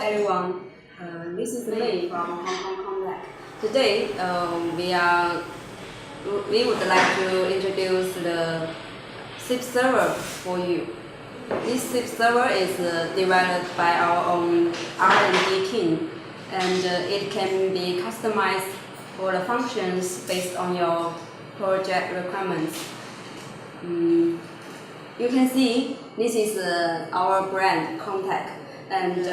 everyone. This is Lei from Hong Kong Contact. Today, we would like to introduce the SIP server for you. This SIP server is developed by our own R&D team, and it can be customized for the functions based on your project requirements. You can see this is our brand Contact, and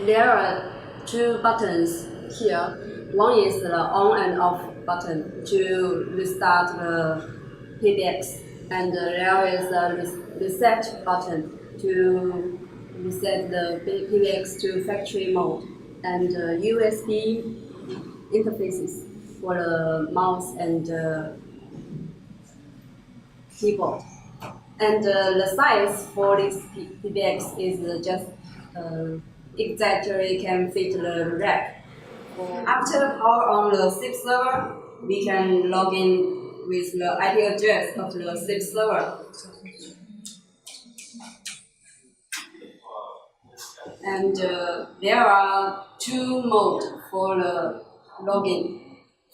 there are two buttons here. One is the on and off button to restart the PBX, and there is a reset button to reset the PBX to factory mode, and USB interfaces for the mouse and keyboard. And the size for this PBX is just exactly can fit the rack. After power on the SIP server, we can log in with the IP address of the SIP server. And there are two modes for the login.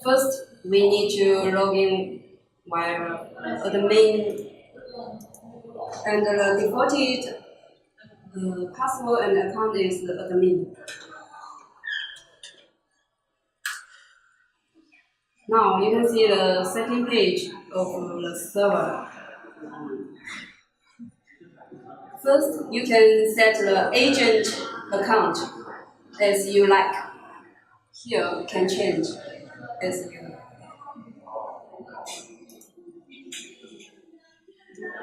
First, we need to log in via admin, and the defaulted password and account is the admin. Now you can see the setting page of the server. First, you can set the agent account as you like. Here can change as you like.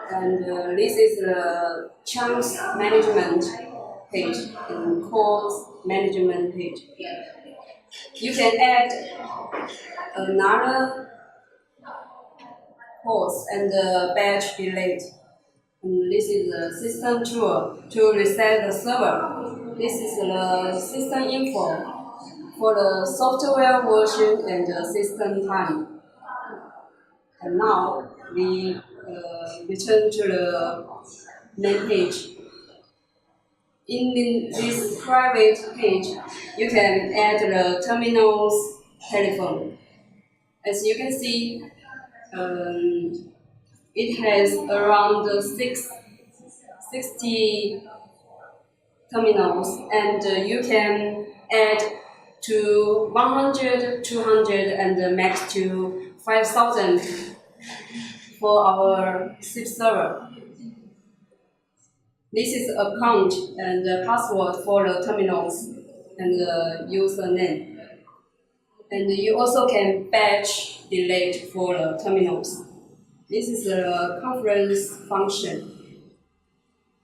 And this is the chunks management page and calls management page. You can add another calls and batch delete. And this is the system tool to reset the server. This is the system info for the software version and the system time. And now we return to the main page. In this private page, you can add the terminal's telephone. As you can see, it has around 60 terminals, and you can add to 100, 200, and max to 5,000 for our SIP server. This is account and the password for the terminals and the username. And you also can batch delete for the terminals. This is the conference function.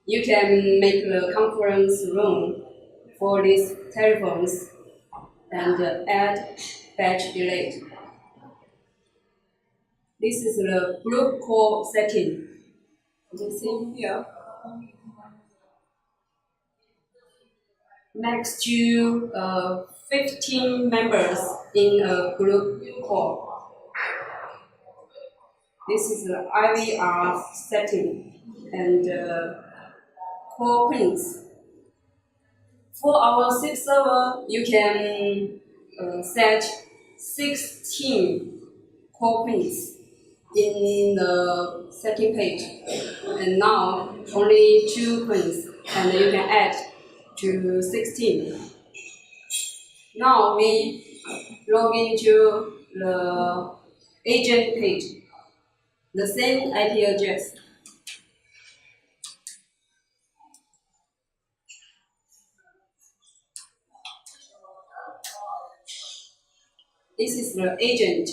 You can make the conference room for these telephones and add batch delete. This is the group call setting. You can see here. Max to 15 members in a group call. This is the IVR setting and call pins. For our SIP server, you can set 16 call pins in the setting page, and now only 2 pins, and you can add to 16. Now we log into the agent page, the same IP address. This is the agent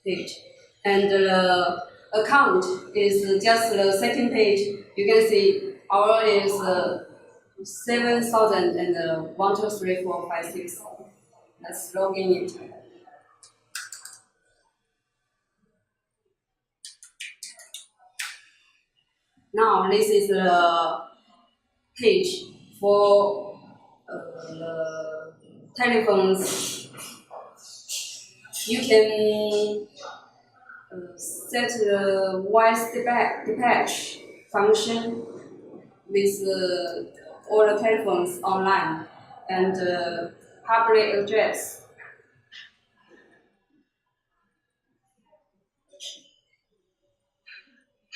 page, and the account is just the second page. You can see our is 7,000 and 1, 2, 3, 4, 5, 6. Let's log in it. Now this is the page for the telephones. You can set the voice dispatch function with all the telephones online. and public address.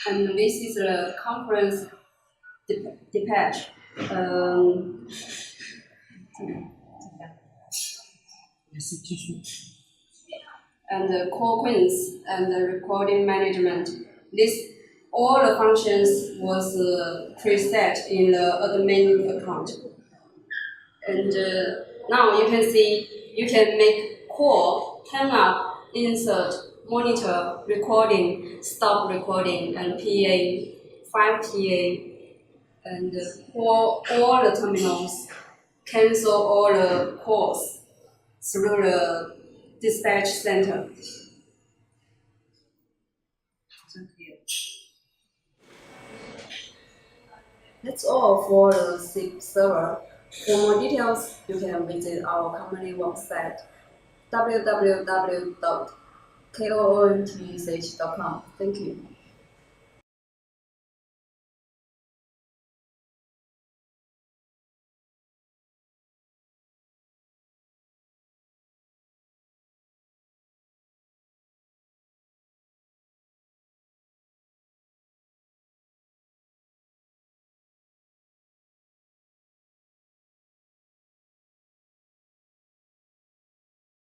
And this is the conference dispatch. And the call queens and the recording management. All the functions was preset in the admin account. And now you can see you can make call, turn up, insert, monitor, recording, stop recording, and PA, 5 PA, and call all the terminals, cancel all the calls through the dispatch center. That's all for the SIP server. For more details, you can visit our company website www.kontsh.com. Thank you.